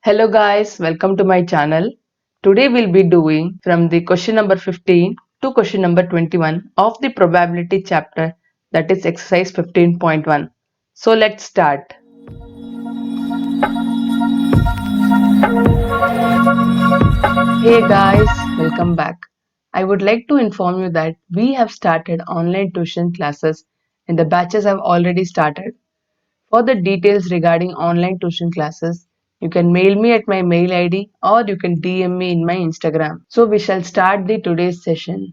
Hello guys, welcome to my channel. Today we'll be doing from the question number 15 to question number 21 of the probability chapter, that is exercise 15.1. So let's start. Hey guys, welcome back. I would like to inform you that we have started online tuition classes and the batches have already started. For the details regarding online tuition classes, you can mail me at my mail ID or you can DM me in my Instagram. So we shall start the today's session.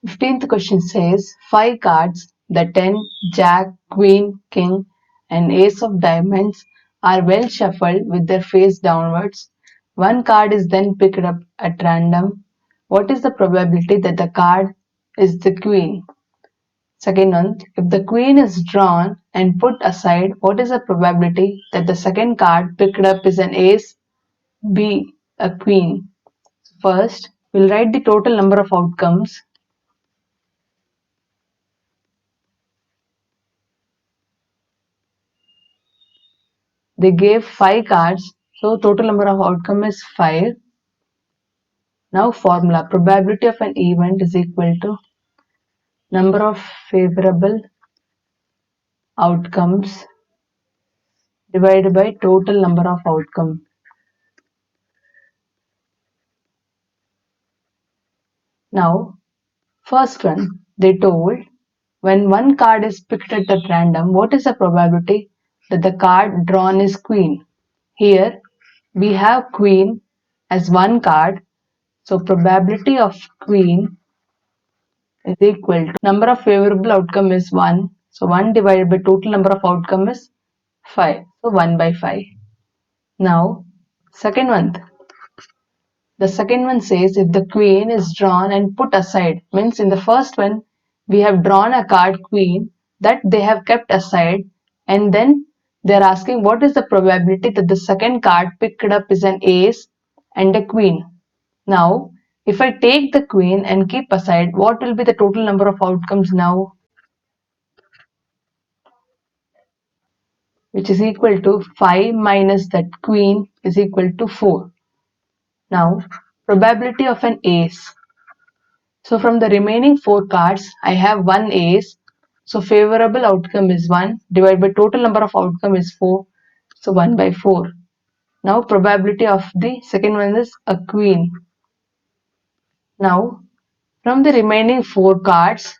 15th question says 5 cards, the 10, Jack, Queen, King and Ace of Diamonds are well shuffled with their face downwards. One card is then picked up at random. What is the probability that the card is the Queen? Second one, if the queen is drawn and put aside, what is the probability that the second card picked up is an ace, B, a queen? First, we'll write the total number of outcomes. They gave 5 cards, so total number of outcome is 5. Now formula, probability of an event is equal to number of favorable outcomes divided by total number of outcomes. Now, first one, they told when one card is picked at random, what is the probability that the card drawn is queen? Here we have queen as one card, so probability of queen is equal to number of favorable outcome is 1, so 1 divided by total number of outcome is 5, so 1 by 5. Now second one, the second one says if the queen is drawn and put aside, means in the first one we have drawn a card queen that they have kept aside, and then they are asking what is the probability that the second card picked up is an ace and a queen. Now if I take the queen and keep aside, what will be the total number of outcomes now? Which is equal to 5 minus that queen is equal to 4. Now probability of an ace. So from the remaining 4 cards, I have one ace. So favorable outcome is 1 divided by total number of outcome is 4. So 1 by 4. Now probability of the second one is a queen. Now from the remaining 4 cards,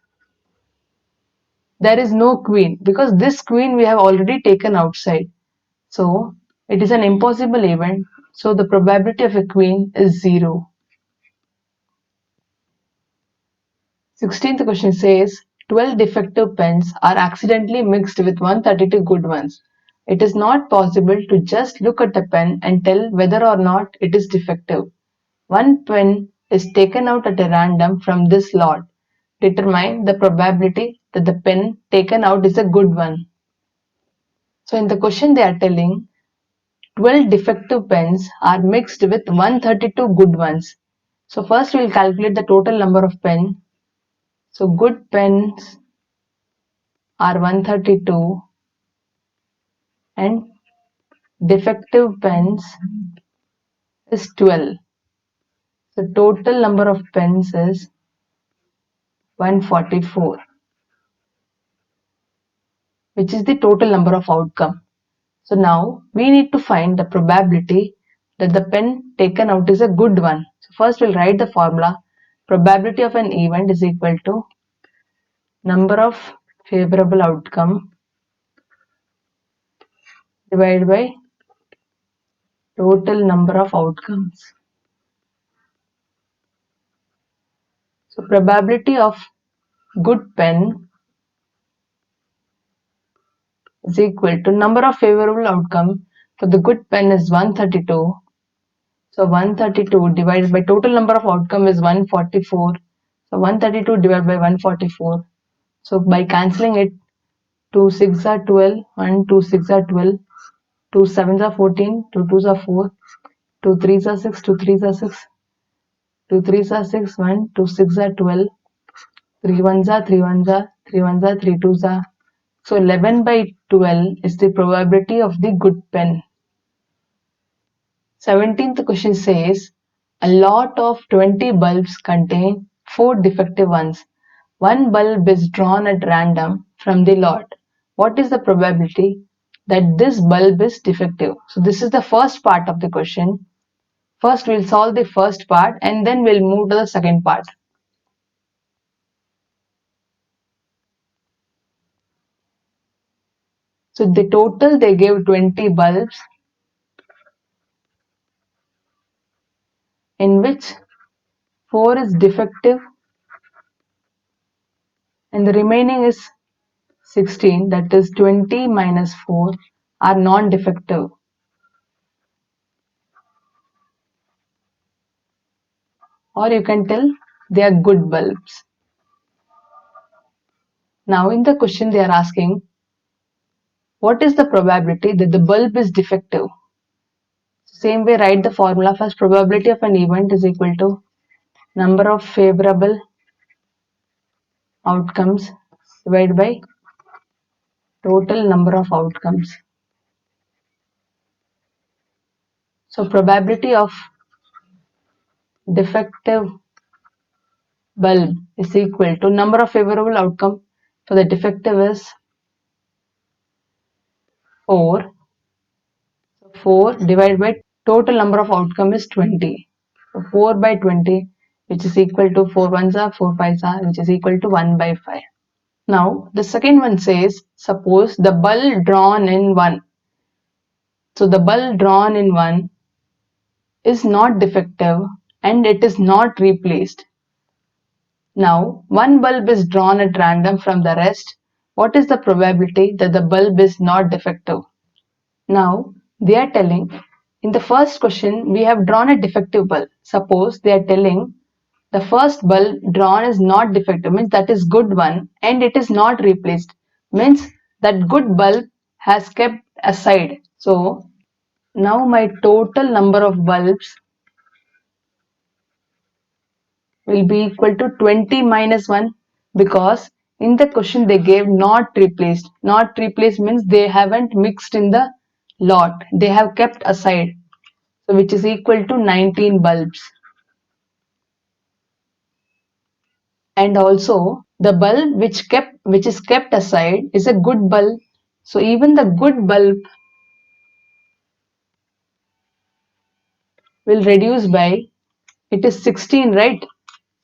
there is no queen because this queen we have already taken outside. So it is an impossible event. So the probability of a queen is 0. 16th question says 12 defective pens are accidentally mixed with 132 good ones. It is not possible to just look at a pen and tell whether or not it is defective. One pen is taken out at a random from this lot. Determine the probability that the pen taken out is a good one. So in the question they are telling 12 defective pens are mixed with 132 good ones. So first we will calculate the total number of pens. So good pens are 132 and defective pens is 12. So total number of pens is 144, which is the total number of outcome. So now we need to find the probability that the pen taken out is a good one. So first we'll write the formula. Probability of an event is equal to number of favorable outcome divided by total number of outcomes. So probability of good pen is equal to number of favorable outcome for the good pen is 132. So 132 divided by total number of outcome is 144. So 132 divided by 144. So by cancelling it, 2 6 are 12, 1 2 6 are 12, 2 7s are 14, 2 2s are 4, 2 3s are 6, 2 3s are 6, 2 3s are 6, 1 2 6 are 12, 3 1s are 3 1s are 3 1s are 3 2s are. So 11 by 12 is the probability of the good pen. 17th question says, a lot of 20 bulbs contain 4 defective ones. One bulb is drawn at random from the lot. What is the probability that this bulb is defective? So this is the first part of the question. First we'll solve the first part and then we'll move to the second part. So the total they gave 20 bulbs, in which 4 is defective and the remaining is 16, that is 20 minus 4 are non-defective, or you can tell they are good bulbs. Now in the question they are asking, what is the probability that the bulb is defective? Same way, write the formula first. Probability of an event is equal to number of favorable outcomes divided by total number of outcomes. So probability of defective bulb is equal to number of favorable outcome for the defective is 4. So 4 divided by total number of outcome is 20. So 4 by 20, which is equal to 4 ones are 4 fives are, which is equal to 1 by 5. Now the second one says, suppose the bulb drawn in 1. So the bulb drawn in 1 is not defective and it is not replaced. Now one bulb is drawn at random from the rest. What is the probability that the bulb is not defective? Now they are telling, in the first question we have drawn a defective bulb. Suppose they are telling the first bulb drawn is not defective, means that is good one and it is not replaced, means that good bulb has kept aside. So now my total number of bulbs will be equal to 20 minus 1, because in the question they gave not replaced. Not replaced means they haven't mixed in the lot, they have kept aside. So which is equal to 19 bulbs. And also the bulb which is kept aside is a good bulb. So even the good bulb will reduce by, it is 16, right?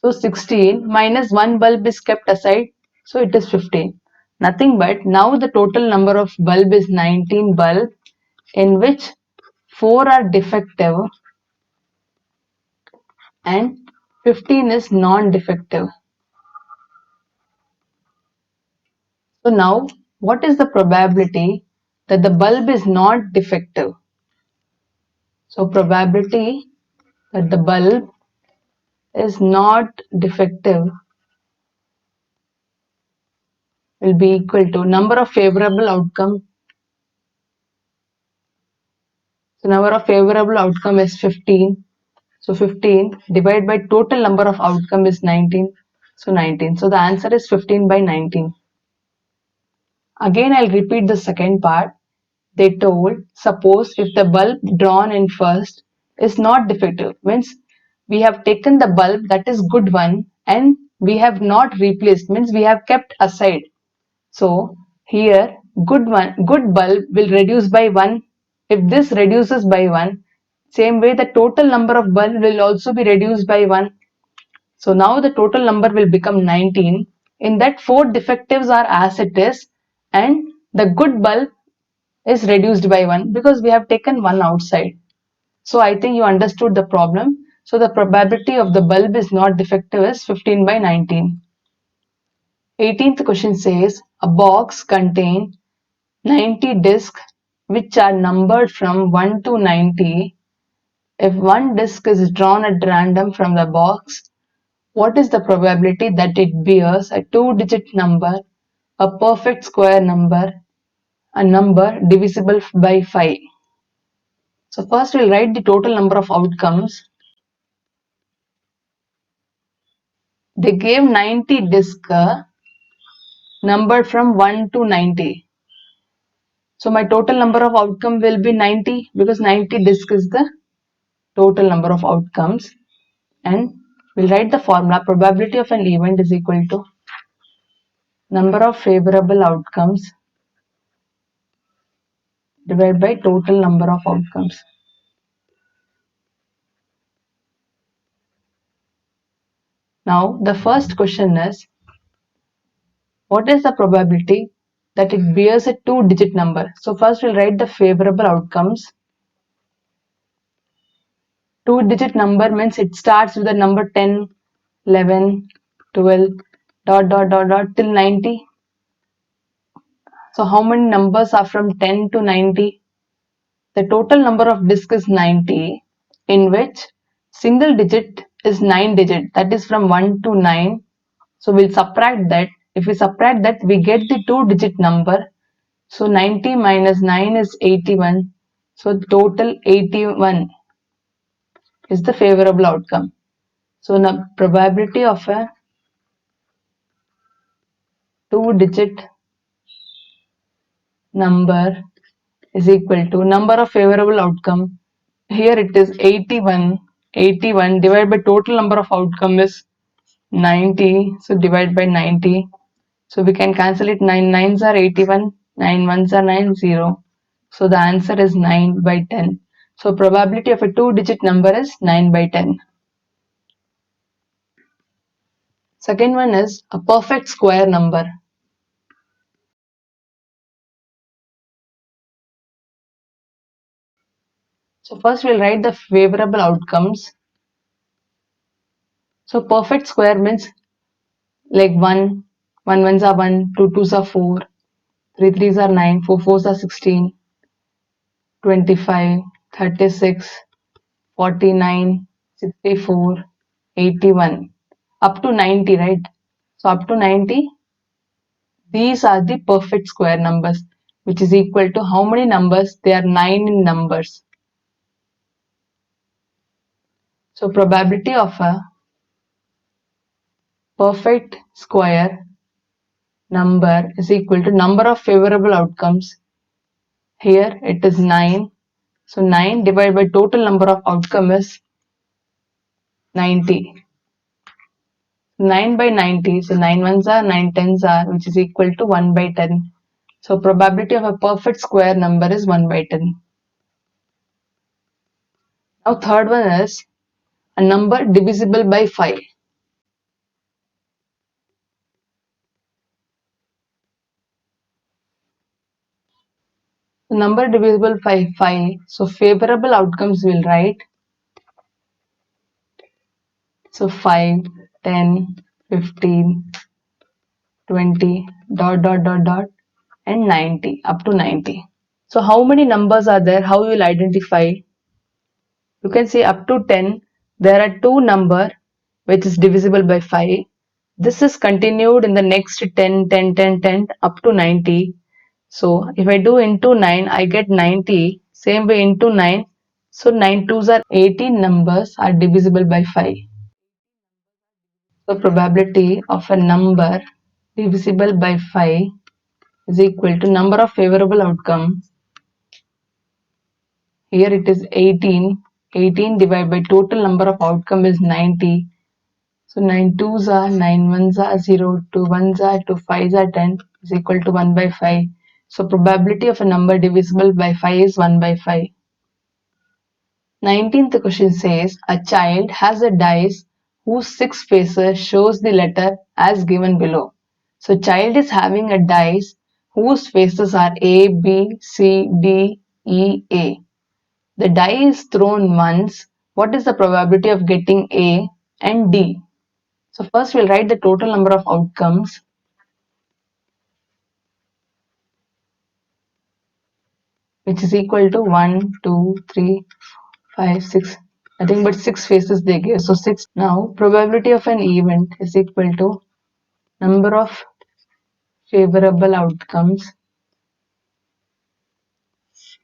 So 16 minus 1 bulb is kept aside, so it is 15. Nothing but now the total number of bulb is 19 bulb, in which 4 are defective and 15 is non-defective. So now what is the probability that the bulb is not defective? So probability that the bulb is not defective will be equal to number of favorable outcome. So number of favorable outcome is 15. So 15 divided by total number of outcome is 19. So 19. So the answer is 15 by 19. Again I'll repeat the second part. They told, suppose if the bulb drawn in first is not defective, means we have taken the bulb that is good one and we have not replaced, means we have kept aside. So here good bulb will reduce by 1. If this reduces by 1, same way the total number of bulb will also be reduced by 1. So now the total number will become 19. In that 4 defectives are as it is and the good bulb is reduced by 1 because we have taken 1 outside. So I think you understood the problem. So the probability of the bulb is not defective is 15 by 19. 18th question says, a box contains 90 discs which are numbered from 1 to 90. If one disc is drawn at random from the box, what is the probability that it bears a 2-digit number, a perfect square number, a number divisible by 5? So first we'll write the total number of outcomes. They gave 90 discs numbered from 1 to 90. So my total number of outcome will be 90 because 90 disc is the total number of outcomes, and we'll write the formula. Probability of an event is equal to number of favorable outcomes divided by total number of outcomes. Now the first question is, what is the probability that it bears a two-digit number? So first we'll write the favorable outcomes. Two-digit number means it starts with the number 10, 11, 12, till 90. So how many numbers are from 10 to 90? The total number of discs is 90, in which single digit is 9 digit, that is from 1 to 9. So we'll subtract that. If we subtract that, we get the two-digit number. So 90 minus 9 is 81. So total 81 is the favorable outcome. So the probability of a two-digit number is equal to number of favorable outcome. Here it is 81. 81 divided by total number of outcome is 90. So divide by 90. So we can cancel it. 9 nines are 81. 9 ones are 9, 0. So the answer is 9 by 10. So probability of a two-digit number is 9 by 10. Second one is a perfect square number. So first we'll write the favorable outcomes. So perfect square means like 1, 1 ones are 1, 2 twos are 4, 3 threes are 9, 4 fours are 16, 25, 36, 49, 64, 81, up to 90, right? So up to 90, these are the perfect square numbers, which is equal to how many numbers? They are 9 in numbers. So probability of a perfect square number is equal to number of favorable outcomes. Here it is 9. So 9 divided by total number of outcome is 90. 9 by 90. So 9 ones are 9 tens are, which is equal to 1 by 10. So probability of a perfect square number is 1 by 10. Now third one is a number divisible by 5. The number divisible by 5. So favorable outcomes will write. So 5, 10, 15, 20, and 90, up to 90. So how many numbers are there? How you will identify? You can say up to 10. There are two number which is divisible by 5. This is continued in the next 10, 10, 10, 10 up to 90. So if I do into 9, I get 90. Same way into 9. So 9 twos are 18 numbers are divisible by 5. So probability of a number divisible by 5 is equal to number of favorable outcome. Here it is 18. 18 divided by total number of outcome is 90. So 9 twos are 9 ones are 0, 2 ones are 2, 5s are 10 is equal to 1 by 5. So probability of a number divisible by 5 is 1 by 5. 19th question says a child has a dice whose 6 faces shows the letter as given below. So child is having a dice whose faces are A, B, C, D, E, A. The die is thrown once. What is the probability of getting A and D? So first we'll write the total number of outcomes, which is equal to 1, 2, 3, 5, 6. Nothing but 6 faces they give. So 6. Now probability of an event is equal to number of favorable outcomes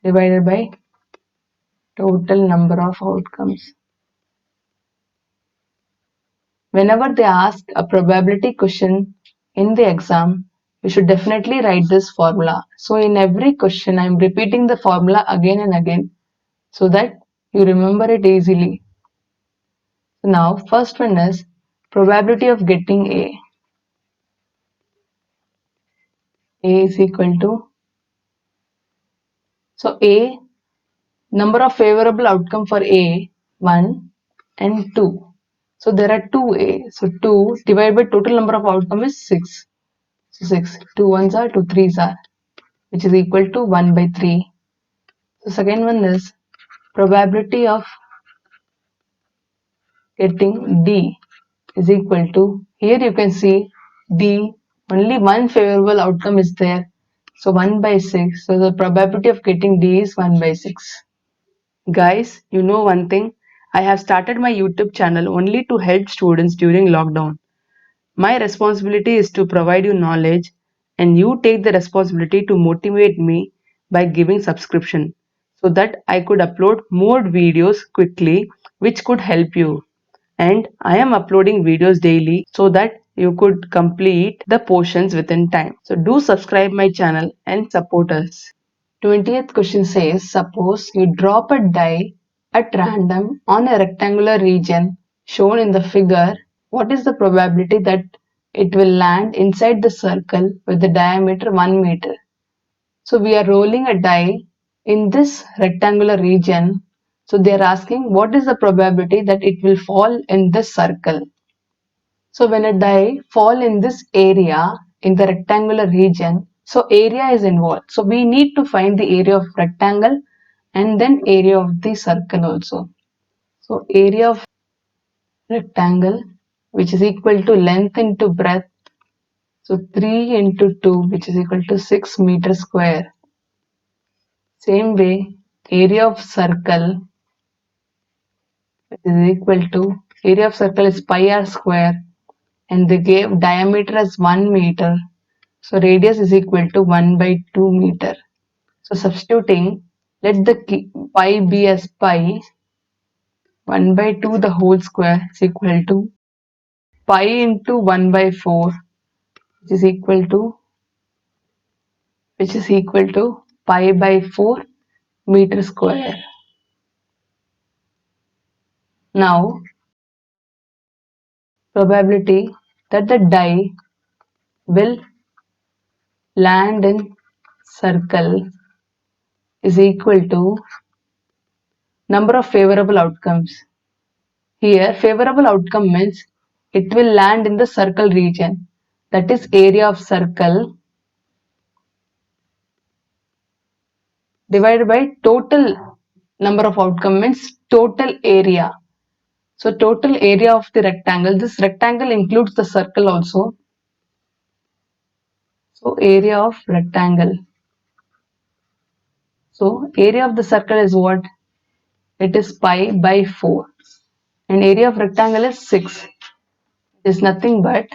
divided by total number of outcomes. Whenever they ask a probability question in the exam, you should definitely write this formula. So in every question, I am repeating the formula again and again so that You remember it easily. So now first one is probability of getting A. A is equal to, so A, number of favorable outcome for A, 1 and 2. So there are 2A. So 2 divided by total number of outcome is 6. So 6. 2 ones are, 2 threes are, which is equal to 1 by 3. So second one is probability of getting D is equal to, here you can see D, only one favorable outcome is there. So 1 by 6. So the probability of getting D is 1 by 6. Guys, you know one thing? I have started my YouTube channel only to help students during lockdown. My responsibility is to provide you knowledge, and you take the responsibility to motivate me by giving subscription so that I could upload more videos quickly which could help you. And I am uploading videos daily so that you could complete the portions within time. So do subscribe my channel and support us. 20th question says, suppose you drop a die at random on a rectangular region shown in the figure. What is the probability that it will land inside the circle with the diameter 1 meter? So we are rolling a die in this rectangular region. So they are asking what is the probability that it will fall in this circle. So when a die fall in this area in the rectangular region, so area is involved. So we need to find the area of rectangle and then area of the circle also. So area of rectangle, which is equal to length into breadth. So 3 into 2, which is equal to 6 meter square. Same way, area of circle, which is equal to, area of circle is pi r square, and they gave diameter as 1 meter. So radius is equal to 1 by 2 meter. So substituting, let the pi be as pi, 1 by 2 the whole square is equal to pi into 1 by 4, which is equal to, pi by 4 meter square. Now probability that the die will land in circle is equal to number of favorable outcomes. Here favorable outcome means it will land in the circle region, that is area of circle divided by total number of outcome means total area. So total area of the rectangle, this rectangle includes the circle also. So area of rectangle. So area of the circle is what? It is pi by 4. And area of rectangle is 6. It is nothing but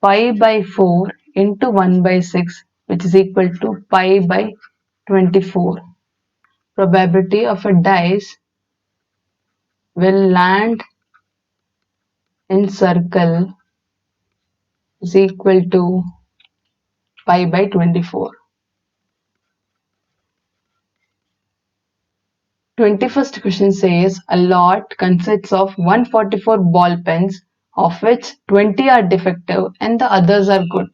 pi by 4 into 1 by 6, which is equal to pi by 24. Probability of a dice will land in circle is equal to pi by 24. 21st question says a lot consists of 144 ball pens, of which 20 are defective and the others are good.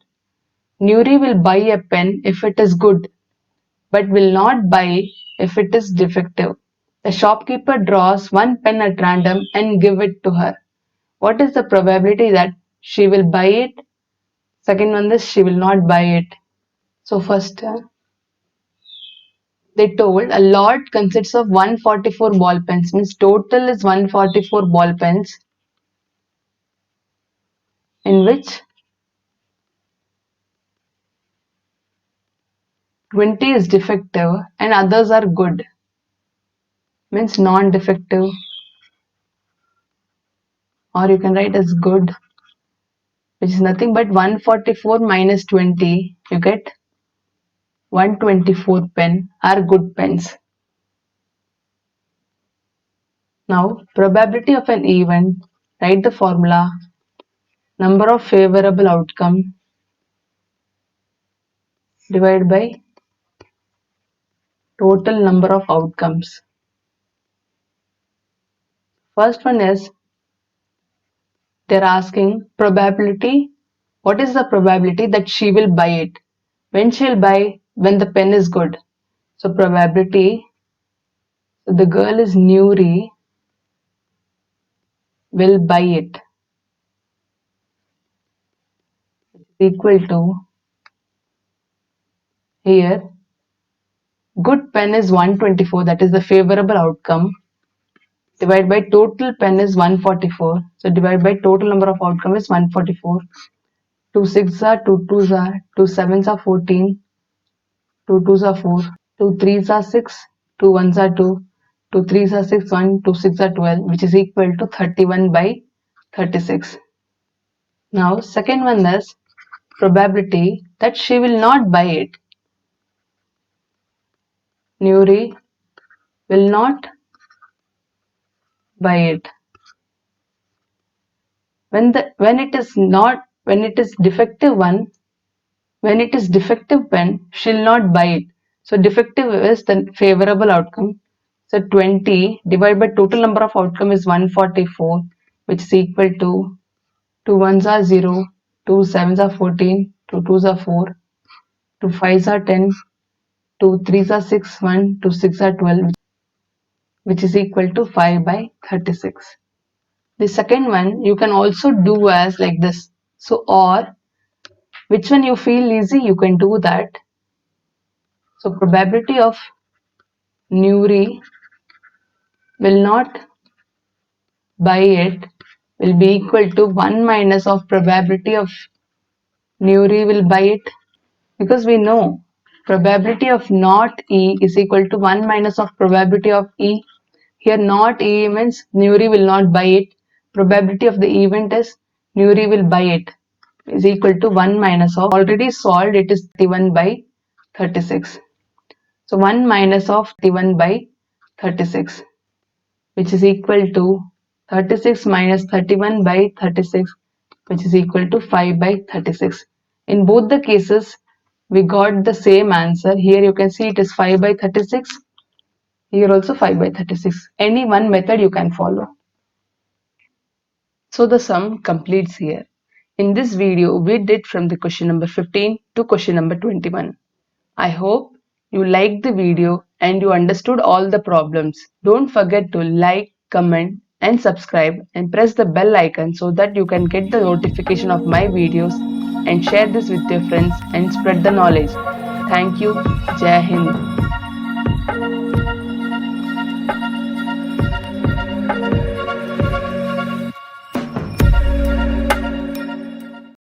Nuri will buy a pen if it is good, but will not buy if it is defective. The shopkeeper draws one pen at random and give it to her. What is the probability that she will buy it? Second one is she will not buy it. So first they told a lot consists of 144 ball pens, means total is 144 ball pens, in which 20 is defective and others are good, means non-defective, or you can write as good, which is nothing but 144 minus 20, you get 124 pen are good pens. Now probability of an event, write the formula, number of favorable outcome divided by total number of outcomes. First one is they're asking probability. What is the probability that she will buy it? When she'll buy? When the pen is good. So probability, so the girl is Nuri, will buy it, equal to, here, good pen is 124, that is the favorable outcome, divided by total pen is 144. So divide by total number of outcome is 144. 2 6s are 2 2s are 2 7s are 14, 2 2s are 4, 2 3s are 6, 2 1s are 2, 2 3s are 6, 1 2 6 are 12, which is equal to 31 by 36. Now second one is probability that she will not buy it. Nuri will not buy it. When it is not, when it is defective one, when it is defective pen, she'll not buy it. So defective is the favorable outcome. So 20 divided by total number of outcome is 144, which is equal to 2 ones are 0, 2 sevens are 14, 2 twos are 4, 2 fives are 10, 2 threes are 6, 1, 2 6 are 12, which is equal to 5 by 36. The second one you can also do as like this. So or which one you feel easy, you can do that. So probability of Nuri will not buy it will be equal to 1 minus of probability of Nuri will buy it, because we know probability of not E is equal to 1 minus of probability of E. Here not E means Nuri will not buy it. Probability of the event is Nuri will buy it is equal to 1 minus of, already solved, it is 31 by 36. So 1 minus of 31 by 36, which is equal to 36 minus 31 by 36, which is equal to 5 by 36. In both the cases, we got the same answer. Here you can see it is 5 by 36. Here also 5 by 36. Any one method you can follow. So the sum completes here. In this video, we did from the question number 15 to question number 21. I hope you liked the video and you understood all the problems. Don't forget to like, comment and subscribe and press the bell icon so that you can get the notification of my videos and share this with your friends and spread the knowledge. Thank you. Jai Hind.